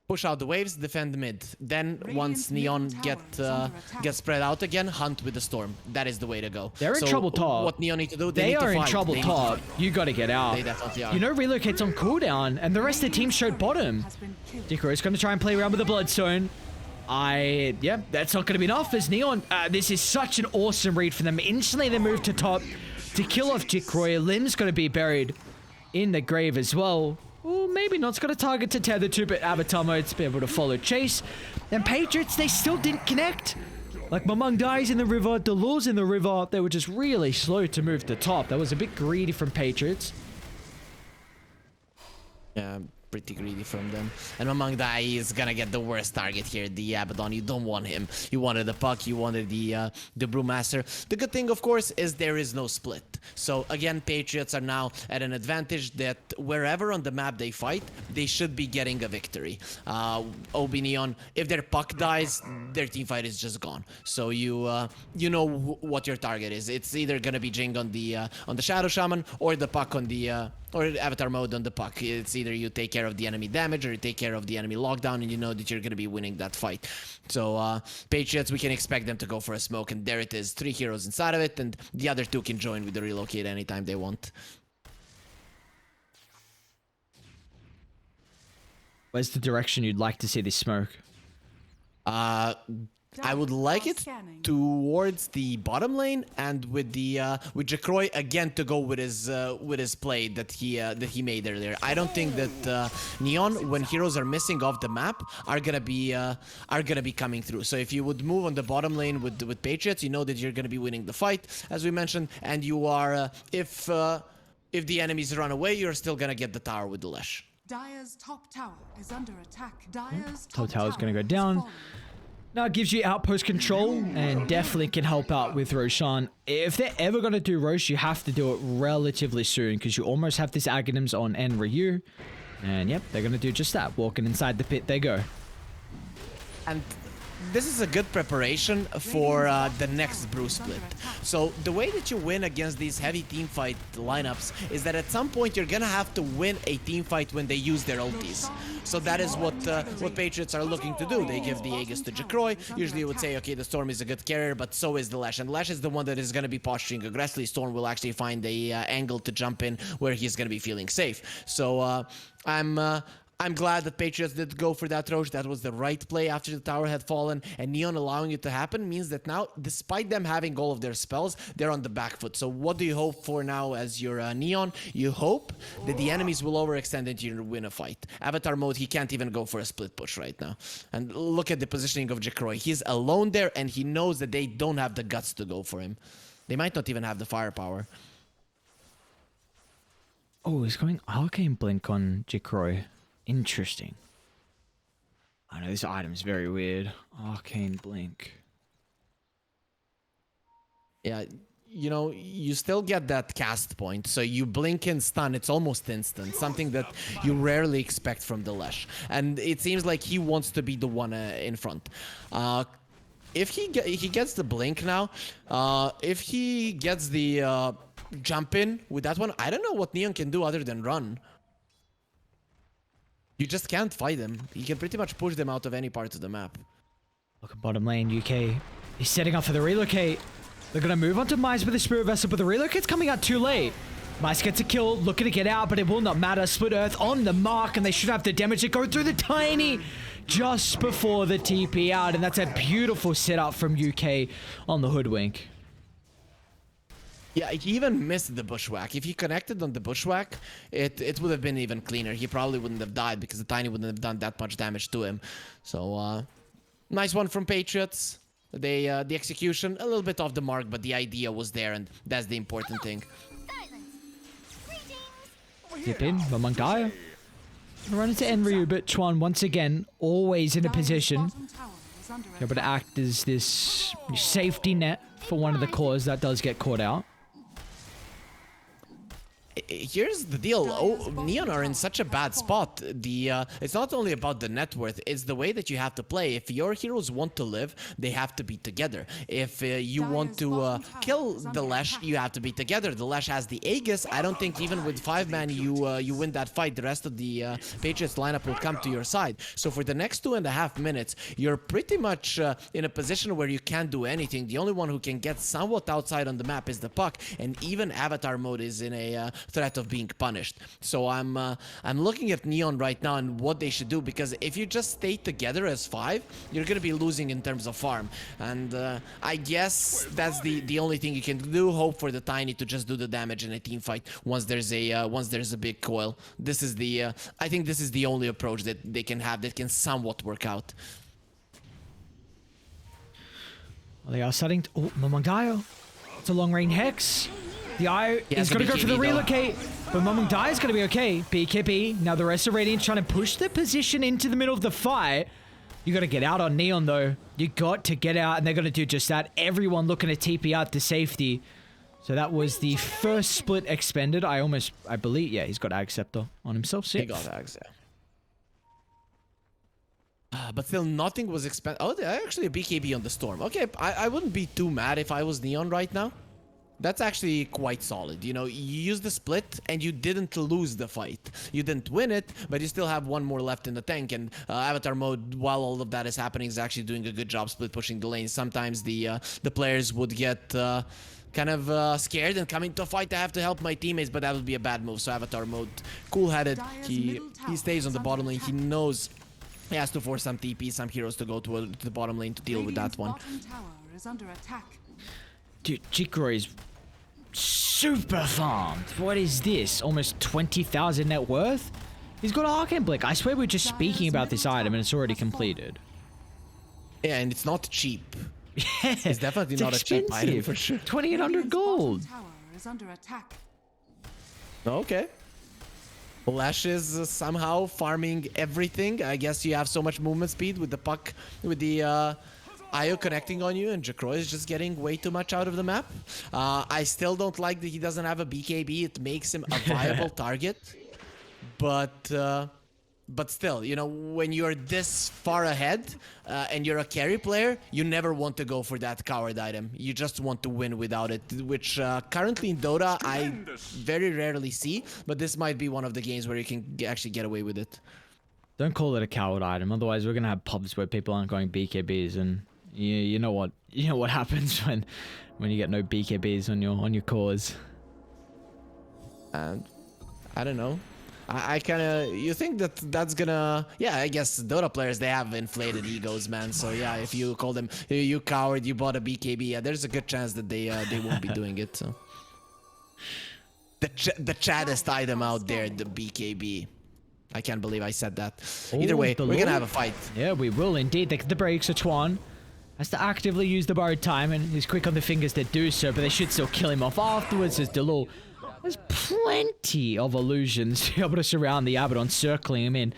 Speaker 1: Push out the waves, defend mid. Then once Neon get spread out again, hunt with the storm. That is the way to go.
Speaker 3: They're in trouble top.
Speaker 1: What Neon need to do?
Speaker 3: They are in trouble top. You got to get out.
Speaker 1: They definitely are.
Speaker 3: You know, Relocate's on cooldown, and the rest of the team showed bottom. Dicro is going to try and play around with the Bloodstone. Yeah, that's not going to be enough as Neon. This is such an awesome read for them. Instantly, they move to top to kill off Jikroy. Lim's going to be buried in the grave as well. Or maybe not. It's got a target to tether to, but Avatar mode to be able to follow chase. And Patriots, they still didn't connect. Like, Mamung Dai's in the river, Delul's in the river. They were just really slow to move to top. That was a bit greedy from Patriots.
Speaker 1: Yeah, pretty greedy from them. And Mamung Dai is gonna get the worst target here, the Abaddon. You don't want him. You wanted the Puck, you wanted the Brewmaster. The good thing, of course, is there is no split. So again, Patriots are now at an advantage that wherever on the map they fight, they should be getting a victory. OB Neon, if their Puck dies, their team fight is just gone. So you know what your target is. It's either gonna be Jing on the Shadow Shaman or the Puck on the or Avatar mode on the Puck. It's either you take care of the enemy damage or you take care of the enemy lockdown, and you know that you're going to be winning that fight. So Patriots, we can expect them to go for a smoke, and there it is. 3 heroes inside of it, and the other 2 can join with the relocate anytime they want.
Speaker 3: Where's the direction you'd like to see this smoke?
Speaker 1: I would like it towards the bottom lane, and with Jacroy again to go with his play that he made earlier. I don't think that Neon, when heroes are missing off the map, are gonna be coming through. So if you would move on the bottom lane with Patriots, you know that you're gonna be winning the fight, as we mentioned, and you are if the enemies run away, you're still gonna get the tower with the Lesh.
Speaker 2: Dire's top tower is under attack. Dire's
Speaker 3: Top tower's gonna go down. Now it gives you outpost control and definitely can help out with Roshan. If they're ever going to do Rosh, you have to do it relatively soon because you almost have this Aghanims on N Ryu. And yep, they're going to do just that. Walking inside the pit, they go.
Speaker 1: And this is a good preparation for the next brew split. So the way that you win against these heavy teamfight lineups is that at some point you're gonna have to win a teamfight when they use their ultis. So that is what Patriots are looking to do. They give the Aegis to Jacroy. Usually you would say, okay, the Storm is a good carrier, but so is the Lash. And Lash is the one that is gonna be posturing aggressively. Storm will actually find a angle to jump in where he's gonna be feeling safe. So I'm glad that Patriots did go for that Rosh. That was the right play after the tower had fallen, and Neon allowing it to happen means that now, despite them having all of their spells, they're on the back foot. So what do you hope for now as your Neon? You hope that the enemies will overextend and you win a fight. Avatar mode, he can't even go for a split push right now. And look at the positioning of Jacroy. He's alone there, and he knows that they don't have the guts to go for him. They might not even have the firepower.
Speaker 3: Oh, he's going Arcane Blink on Jacroy. Interesting. I know this item's very weird. Arcane Blink.
Speaker 1: Yeah, you know, you still get that cast point. So you blink and stun, it's almost instant. Something that you rarely expect from the Lesh. And it seems like he wants to be the one in front. if he gets the blink now, if he gets the jump in with that one, I don't know what Neon can do other than run. You just can't fight him. He can pretty much push them out of any part of the map.
Speaker 3: Look at bottom lane, UK. He's setting up for the relocate. They're going to move on to Mize with the Spirit Vessel, but the relocate's coming out too late. Mize gets a kill, looking to get out, but it will not matter. Split Earth on the mark, and they should have the damage to go through the Tiny just before the TP out, and that's a beautiful setup from UK on the Hoodwink.
Speaker 1: Yeah, he even missed the bushwhack. If he connected on the bushwhack, it would have been even cleaner. He probably wouldn't have died because the Tiny wouldn't have done that much damage to him. So, nice one from Patriots. The execution, a little bit off the mark, but the idea was there, and that's the important thing.
Speaker 3: Dip in, Mamangaya. Run into Enryu, but Chuan once again, always in a position able to act as this safety net for one of the cores that does get caught out.
Speaker 1: Here's the deal. Neon are in such a bad spot. It's not only about the net worth, it's the way that you have to play. If your heroes want to live, they have to be together. If you want to kill the Lesh, you have to be together. The Lesh has the Aegis. I don't think even with 5-man you win that fight. The rest of the Patriots lineup will come to your side. So for the next 2.5 minutes, you're pretty much in a position where you can't do anything. The only one who can get somewhat outside on the map is the puck, and even avatar mode is in a threat of being punished. So I'm looking at Neon right now and what they should do, because if you just stay together as 5, you're gonna be losing in terms of farm, and I guess that's the only thing you can do. Hope for the Tiny to just do the damage in a team fight once there's a big coil. This is the I think this is the only approach that they can have that can somewhat work out.
Speaker 3: Well, they are starting to... Oh, Mamangaya. It's a long-range Hex. The Eye is going to go for the relocate, but Mamangaya is going to be okay. BKB. Now the rest of Radiant trying to push the position into the middle of the fight. You got to get out on Neon, though. You got to get out, and they're going to do just that. Everyone looking to TP out to safety. So that was the first split expended. I believe, yeah, he's got Ag Scepter on himself.
Speaker 1: He got Ags, yeah. But still, nothing was expended. Oh, actually a BKB on the Storm. Okay, I wouldn't be too mad if I was Neon right now. That's actually quite solid. You know, you used the split and you didn't lose the fight. You didn't win it, but you still have one more left in the tank. And avatar mode, while all of that is happening, is actually doing a good job split pushing the lane. Sometimes the players would get kind of scared and come into a fight. I have to help my teammates, but that would be a bad move. So avatar mode, cool-headed. He stays on the bottom lane. He knows he has to force some TP, some heroes to go to the bottom lane to deal with that one.
Speaker 3: Dude, Jikro is super farmed. What is this? Almost 20,000 net worth? He's got Arcane Blink. I swear we're just speaking about this item and it's already completed.
Speaker 1: Yeah, and it's not cheap.
Speaker 3: Yeah,
Speaker 1: it's definitely not a cheap item for sure.
Speaker 3: 2,800 gold.
Speaker 1: Okay. Lash is somehow farming everything. I guess you have so much movement speed with the puck, with the IO connecting on you, and Jacroix is just getting way too much out of the map. I still don't like that he doesn't have a BKB. It makes him a viable target. But still, you know, when you're this far ahead and you're a carry player, you never want to go for that coward item. You just want to win without it, which currently in Dota I very rarely see, but this might be one of the games where you can actually get away with it.
Speaker 3: Don't call it a coward item, otherwise we're gonna have pubs where people aren't going BKBs, and you know what happens when you get no BKBs on your cores.
Speaker 1: And I don't know. I kind of, you think that's gonna, yeah, I guess Dota players, they have inflated egos, man. So yeah, if you call them, you coward, you bought a BKB, yeah, there's a good chance that they won't be doing it. So the chattest item out there, the BKB. I can't believe I said that. Either way, we're gonna have a fight.
Speaker 3: Yeah, we will indeed. The breaks, so Chuan has to actively use the borrowed time, and he's quick on the fingers to do so, but they should still kill him off afterwards as Delul. There's plenty of illusions to be able to surround the Abaddon, circling him in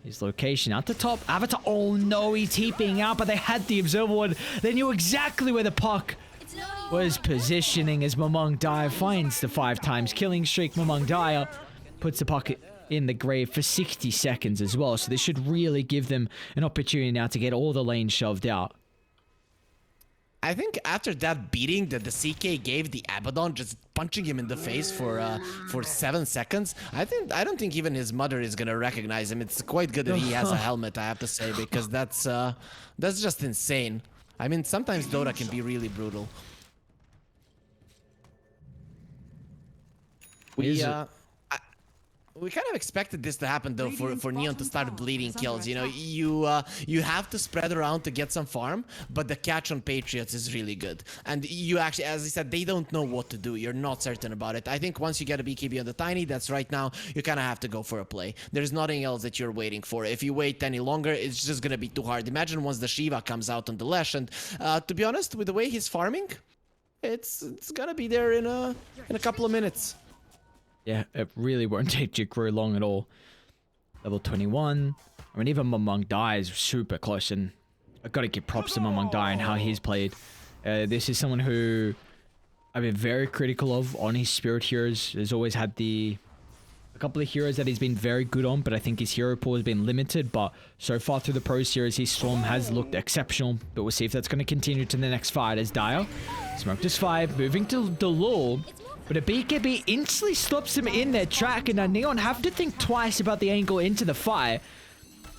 Speaker 3: his location. At the top, Avatar, oh no, he's TPing out, but they had the Observer Ward. They knew exactly where the puck was positioning as Mamangaya finds the 5 times killing streak. Mamangaya puts the puck in the grave for 60 seconds as well, so this should really give them an opportunity now to get all the lanes shoved out.
Speaker 1: I think after that beating that the CK gave the Abaddon, just punching him in the face for 7 seconds, I don't think even his mother is gonna recognize him. It's quite good that he has a helmet, I have to say, because that's just insane. I mean, sometimes Dota can be really brutal. We kind of expected this to happen though for Neon to start bleeding kills. You know, you have to spread around to get some farm, but the catch on Patriots is really good. And you actually, as I said, they don't know what to do. You're not certain about it. I think once you get a BKB on the Tiny, that's right now, you kind of have to go for a play. There's nothing else that you're waiting for. If you wait any longer, it's just gonna be too hard. Imagine once the Shiva comes out on the Lesh, and to be honest, with the way he's farming, it's gonna be there in a couple of minutes.
Speaker 3: Yeah, it really won't take Jikro long at all. Level 21. I mean, even Mamung Dai is super close, and I've got to give props to Mamung Dai and how he's played. This is someone who I've been very critical of on his Spirit heroes. He's always had a couple of heroes that he's been very good on, but I think his hero pool has been limited. But so far through the Pro Series, his Storm has looked exceptional. But we'll see if that's going to continue to the next fight as Dire. Smoked his 5, moving to the Law. But a BKB instantly stops him in their track, and Neon have to think twice about the angle into the fight.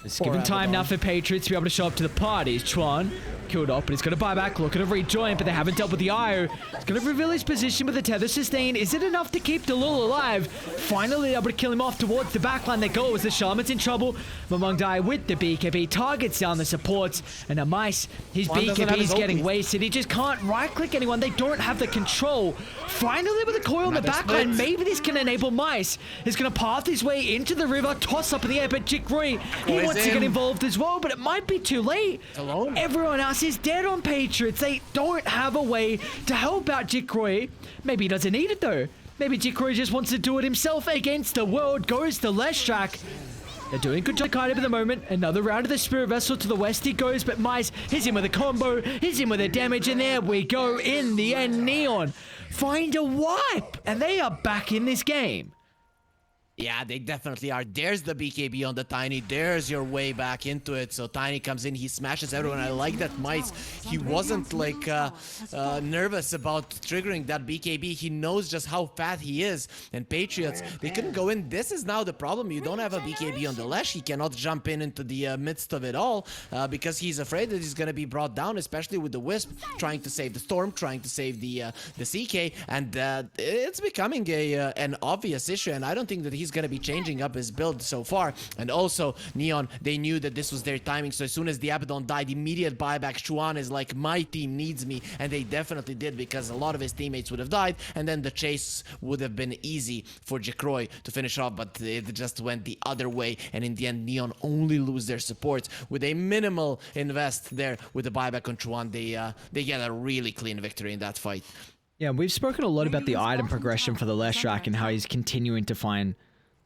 Speaker 3: It's given time now for Patriots to be able to show up to the party. Chuan killed off, but he's going to buy back, looking to rejoin, but they haven't dealt with the IO. He's going to reveal his position with the tether sustain. Is it enough to keep Delul alive? Finally able to kill him off towards the backline. They go as the Shaman's in trouble. Mamung Dai with the BKB targets down the supports, and Mice, his BKB is getting wasted. He just can't right-click anyone. They don't have the control. Finally with a coil on the backline, maybe this can enable Mice. He's going to path his way into the river, toss up in the air, but Jikroy, he wants to get involved as well, but it might be too late. Everyone else is dead on Patriots. They don't have a way to help out Jikroy. Maybe he doesn't need it though. Maybe Jikroy just wants to do it himself against the world. Goes to Leshak. They're doing a good job kind of at the moment. Another round of the Spirit Vessel to the west he goes, but Mice, he's in with a combo. He's in with a damage, and there we go. In the end, Neon find a wipe, and they are back in this game.
Speaker 1: Yeah, they definitely are. There's the BKB on the Tiny. There's your way back into it. So Tiny comes in, he smashes everyone. I like that Mice. He wasn't like nervous about triggering that BKB. He knows just how fat he is. And Patriots, they couldn't go in. This is now the problem. You don't have a BKB on the Lesh. He cannot jump in into the midst of it all because he's afraid that he's going to be brought down, especially with the Wisp trying to save the Storm, trying to save the CK. And it's becoming an obvious issue. And I don't think that he's going to be changing up his build so far. And also Neon, they knew that this was their timing, so as soon as the Abaddon died, immediate buyback. Chuan is like, my team needs me, and they definitely did, because a lot of his teammates would have died, and then the chase would have been easy for Jikroy to finish off, but it just went the other way, and in the end Neon only lose their supports with a minimal invest there with the buyback on Chuan. They get a really clean victory in that fight.
Speaker 3: Yeah, we've spoken a lot about the item progression for the Leshak and how he's continuing to find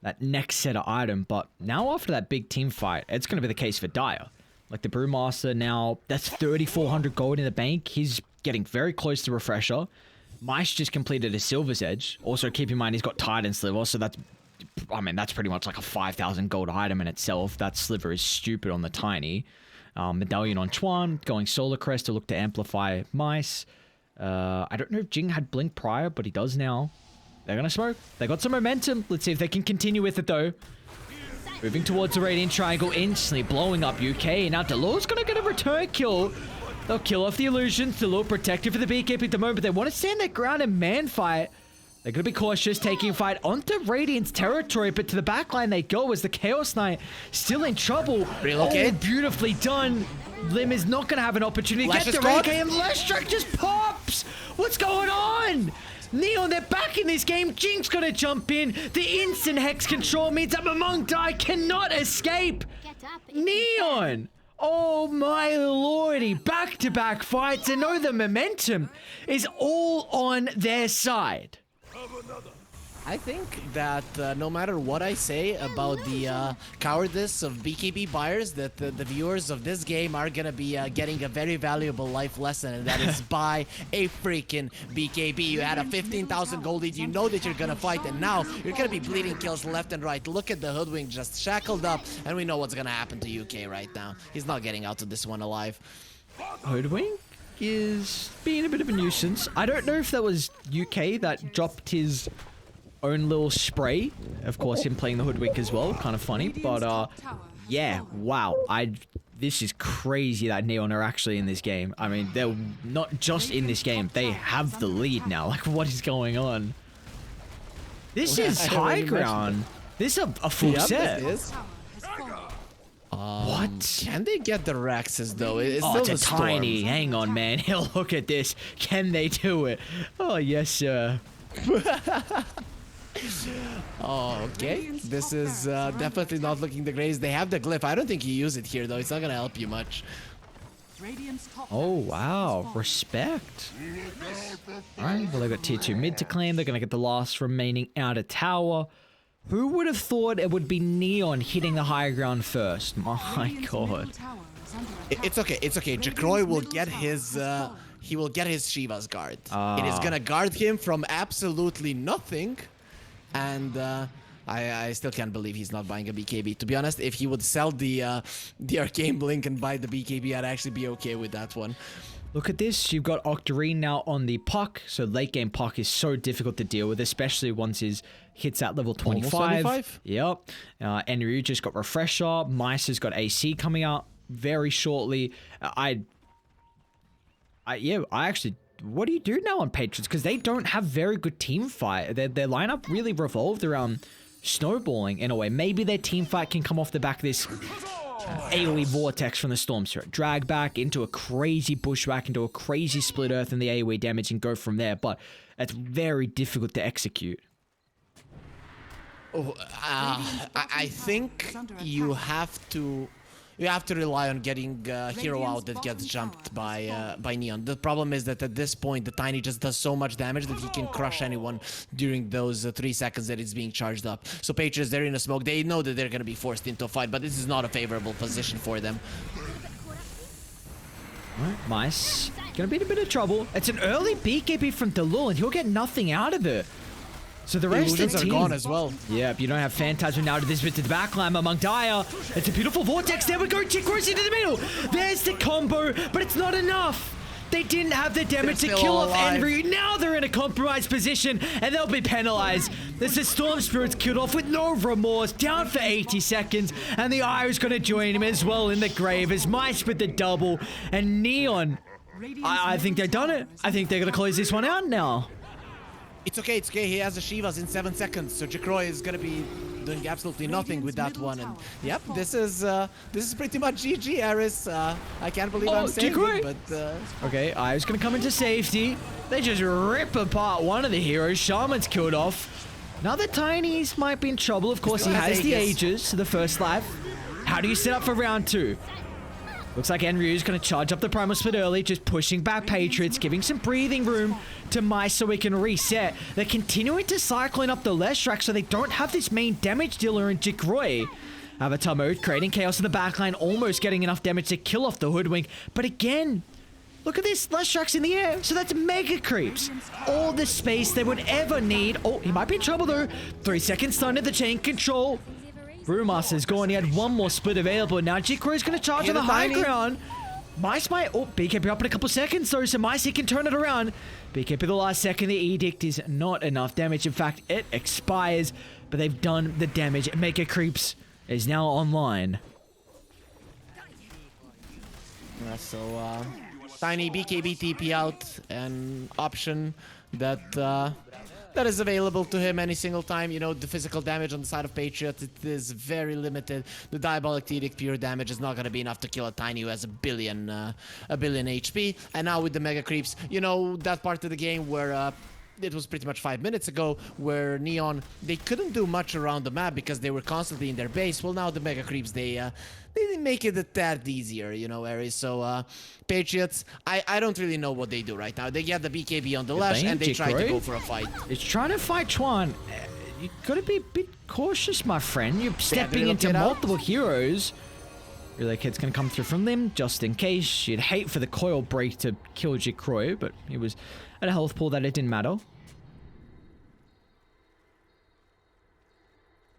Speaker 3: that next set of item, but now after that big team fight, it's going to be the case for Dire. Like the Brewmaster now, that's 3,400 gold in the bank. He's getting very close to Refresher. Mice just completed a Silver's Edge. Also keep in mind, he's got Titan Sliver, so that's, I mean, that's pretty much like a 5,000 gold item in itself. That Sliver is stupid on the Tiny. Medallion on Chuan, going Solar Crest to look to amplify Mice. I don't know if Jing had Blink prior, but he does now. They're going to smoke. They got some momentum. Let's see if they can continue with it, though. Moving towards the Radiant Triangle, instantly blowing up UK. Now Delaw's going to get a return kill. They'll kill off the illusions. Delaw protected for the BKB at the moment, but they want to stand their ground and man fight. They're going to be cautious, taking fight onto Radiant's territory, but to the backline they go as the Chaos Knight still in trouble.
Speaker 1: Relocate.
Speaker 3: Oh, beautifully done. Lim is not going to have an opportunity to get the Ray K, and Leshak just pops. What's going on? Neon, they're back in this game. Jink's gonna jump in. The instant Hex control means that Mamung Dai cannot escape. Neon! Oh my lordy. Back-to-back fights, and know the momentum is all on their side.
Speaker 1: I think that no matter what I say about the cowardice of BKB buyers, that the viewers of this game are gonna be getting a very valuable life lesson, and that is buy a freaking BKB. You had a 15,000 gold lead, you know that you're gonna fight, and now you're gonna be bleeding kills left and right. Look at the Hoodwink just shackled up, and we know what's gonna happen to UK right now. He's not getting out of this one alive.
Speaker 3: Hoodwink? is being a bit of a nuisance. I don't know if that was UK that dropped his own little spray. Of course, him playing the Hoodwink as well. Kind of funny. But, yeah, wow. This is crazy that Neon are actually in this game. I mean, they're not just in this game. They have the lead now. Like, what is going on? This is high ground. This is a full set.
Speaker 1: It is.
Speaker 3: What?
Speaker 1: Can they get the Rexes though? It's
Speaker 3: Oh,
Speaker 1: still
Speaker 3: it's a
Speaker 1: the Storm.
Speaker 3: tiny. Hang on, man. Look at this. Can they do it? Oh, yes, sir.
Speaker 1: Oh, okay. This is definitely not looking the greatest. They have the glyph. I don't think you use it here though. It's not gonna help you much.
Speaker 3: Oh, wow. Respect. Alright, well, they got tier 2 mid to claim. They're going to get the last remaining outer tower. Who would have thought it would be Neon hitting the higher ground first? My god.
Speaker 1: It's okay. It's okay. Jacroy will get his. He will get his Shiva's guard. It is gonna guard him from absolutely nothing, and I still can't believe he's not buying a BKB. To be honest, if he would sell the Arcane Blink and buy the BKB, I'd actually be okay with that one.
Speaker 3: Look at this. You've got Octarine now on the Puck. So late game Puck is so difficult to deal with, especially once his hits at level 25.
Speaker 1: Almost 25?
Speaker 3: Yep. Enryu just got Refresher. Mice has got AC coming out very shortly. I actually... What do you do now on Patriots? Because they don't have very good team fight. Their lineup really revolved around snowballing in a way. Maybe their team fight can come off the back of this AoE vortex from the Storm Spirit. Drag back into a crazy bushwhack, into a crazy split earth and the AoE damage and go from there. But it's very difficult to execute.
Speaker 1: Oh, I think you have to rely on getting hero out that gets jumped by Neon. The problem is that at this point, the Tiny just does so much damage that he can crush anyone during those 3 seconds that it's being charged up. So Patriots, they're in a smoke. They know that they're going to be forced into a fight, but this is not a favorable position for them.
Speaker 3: Alright, Mice. Gonna be in a bit of trouble. It's an early BKB from Delul, and he'll get nothing out of it. So the rest of the
Speaker 1: are
Speaker 3: team
Speaker 1: gone as well.
Speaker 3: Yep, you don't have Phantasm now to this bit to the backline among Dire. It's a beautiful vortex. There we go. Chick Rose into the middle. There's the combo, but it's not enough. They didn't have the damage to kill off Envy. Now they're in a compromised position, and they'll be penalized. This is Storm Spirit's killed off with no remorse, down for 80 seconds, and the Ire is going to join him as well in the grave as Mice with the double, and Neon. I think they've done it. I think they're going to close this one out now.
Speaker 1: It's okay, it's okay. He has the Shivas in 7 seconds, so Jacroy is gonna be doing absolutely nothing with that one. And yep, this is pretty much GG, Aris. I can't believe I'm saying it, but
Speaker 3: okay, I was gonna come into safety. They just rip apart one of the heroes. Shaman's killed off. Now the Tinies might be in trouble. Of course, he has the Aegis to the first life. How do you set up for round 2? Looks like Enryu's going to charge up the Primal Split early, just pushing back Patriots, giving some breathing room to Mice so we can reset. They're continuing to cycling up the Leshrac so they don't have this main damage dealer in Jicroy. Avatar mode, creating chaos in the backline, almost getting enough damage to kill off the Hoodwink. But again, look at this, Leshrac's in the air, so that's Mega Creeps. All the space they would ever need. Oh, he might be in trouble though. 3 seconds stun at the chain control. Brewmaster's gone. He had one more split available. Now Jicroy's going to charge on the high ground. Mice might... Oh, BKB up in a couple seconds though, so Mice he can turn it around. BKB the last second. The Edict is not enough damage. In fact, it expires, but they've done the damage. Mega Creeps is now online.
Speaker 1: So, Tiny BKB TP out, an option that that is available to him any single time. You know, the physical damage on the side of Patriots, it is very limited. The Diabolic Edict pure damage is not going to be enough to kill a Tiny who has a billion HP. And now with the Mega Creeps, you know, that part of the game where it was pretty much 5 minutes ago where Neon, they couldn't do much around the map because they were constantly in their base. Well, now the Mega Creeps, they make it a tad easier, you know, Aries. So, Patriots, I don't really know what they do right now. They get the BKB on the left and they try to go for a fight.
Speaker 3: It's trying to fight Chuan. You gotta be a bit cautious, my friend. You're stepping into multiple heroes. Relay Kid's gonna come through from them just in case. You'd hate for the coil break to kill Jicroy, but he was at a health pool that it didn't matter.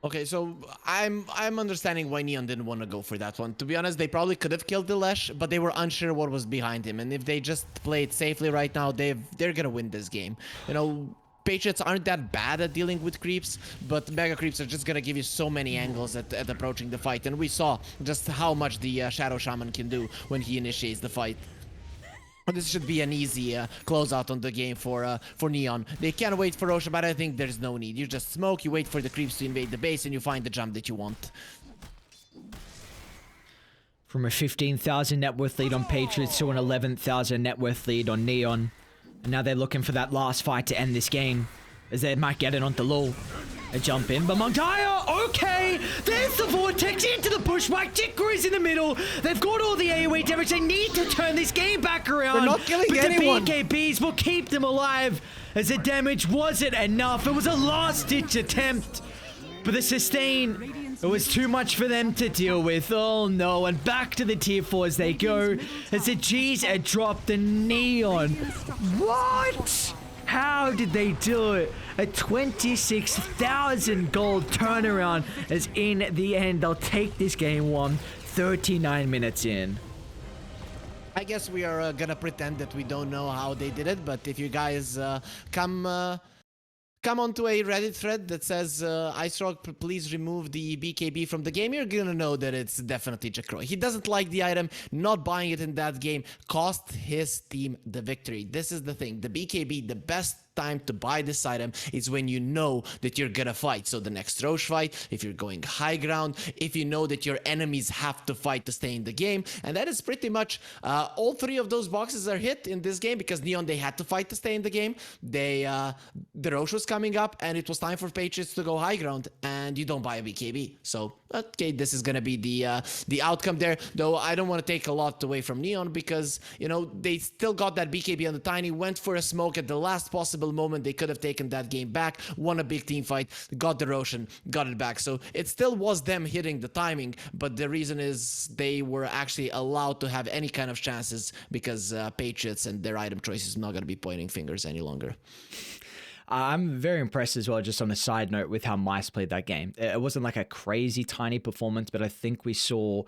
Speaker 1: Okay, so I'm understanding why Neon didn't want to go for that one. To be honest, they probably could have killed the Lesh, but they were unsure what was behind him. And if they just play it safely right now, they're gonna win this game. You know, Patriots aren't that bad at dealing with creeps, but Mega Creeps are just gonna give you so many angles at approaching the fight. And we saw just how much the Shadow Shaman can do when he initiates the fight. This should be an easy closeout on the game for Neon. They can't wait for Roshan, but I think there's no need. You just smoke, you wait for the creeps to invade the base, and you find the jump that you want.
Speaker 3: From a 15,000 net worth lead on Patriots to an 11,000 net worth lead on Neon. And now they're looking for that last fight to end this game, as they might get it onto Lul. A jump in, but Mongdaya, okay! There's the Vortex into the bushwhack. Jikru is in the middle. They've got all the AoE damage. They need to turn this game back around.
Speaker 1: They're not killing anyone.
Speaker 3: The BKBs will keep them alive, as the damage wasn't enough. It was a last-ditch attempt. But the sustain, it was too much for them to deal with. Oh no, and back to the tier 4 as they go. As the G's are dropped, the Neon. What? How did they do it? A 26,000 gold turnaround, as in the end, they'll take this game 1, 39 minutes in.
Speaker 1: I guess we are gonna pretend that we don't know how they did it, but if you guys come onto a Reddit thread that says, IceRock, please remove the BKB from the game, you're gonna know that it's definitely Jakro. He doesn't like the item. Not buying it in that game cost his team the victory. This is the thing. The BKB, the best time to buy this item is when you know that you're gonna fight. So the next Roche fight, if you're going high ground, if you know that your enemies have to fight to stay in the game. And that is pretty much all 3 of those boxes are hit in this game, because Neon, they had to fight to stay in the game. The Roche was coming up, and it was time for Patriots to go high ground, and you don't buy a BKB. So okay, this is gonna be the outcome there. Though I don't want to take a lot away from Neon, because you know they still got that BKB on the Tiny, went for a smoke at the last possible moment. They could have taken that game back, won a big team fight, got the Roshan, got it back. So it still was them hitting the timing, but the reason is they were actually allowed to have any kind of chances, because Patriots and their item choice is not going to be pointing fingers any longer.
Speaker 3: I'm very impressed as well, just on a side note, with how Mice played that game. It wasn't like a crazy tiny performance, but I think we saw,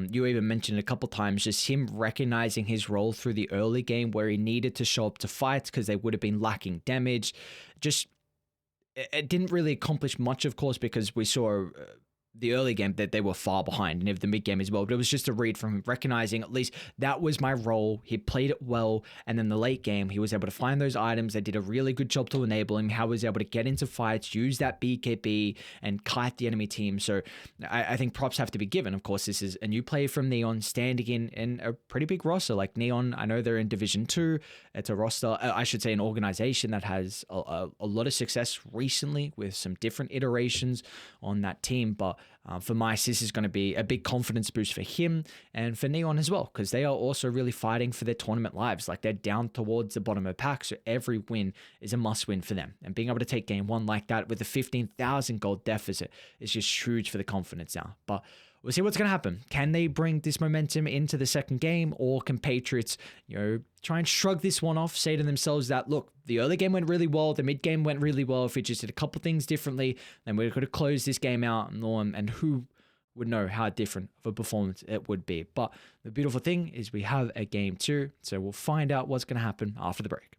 Speaker 3: you even mentioned a couple times, just him recognizing his role through the early game where he needed to show up to fights because they would have been lacking damage. Just, it didn't really accomplish much, of course, because we saw the early game that they were far behind, and the mid game as well. But it was just a read from him recognizing at least that was my role. He played it well, and then the late game he was able to find those items. They did a really good job to enable him. How he was able to get into fights, use that BKB, and kite the enemy team. So I think props have to be given. Of course, this is a new player from Neon standing in a pretty big roster. Like Neon, I know they're in Division 2. It's a roster, I should say an organization that has a lot of success recently with some different iterations on that team. But for Mice, this is going to be a big confidence boost for him and for Neon as well, because they are also really fighting for their tournament lives. Like, they're down towards the bottom of the pack, so every win is a must win for them. And being able to take game 1 like that with a 15,000 gold deficit is just huge for the confidence now. But we'll see what's going to happen. Can they bring this momentum into the second game, or can Patriots, try and shrug this one off, say to themselves that, look, the early game went really well, the mid game went really well. If we just did a couple things differently, then we could have closed this game out, and who would know how different of a performance it would be. But the beautiful thing is we have a game 2, so we'll find out what's going to happen after the break.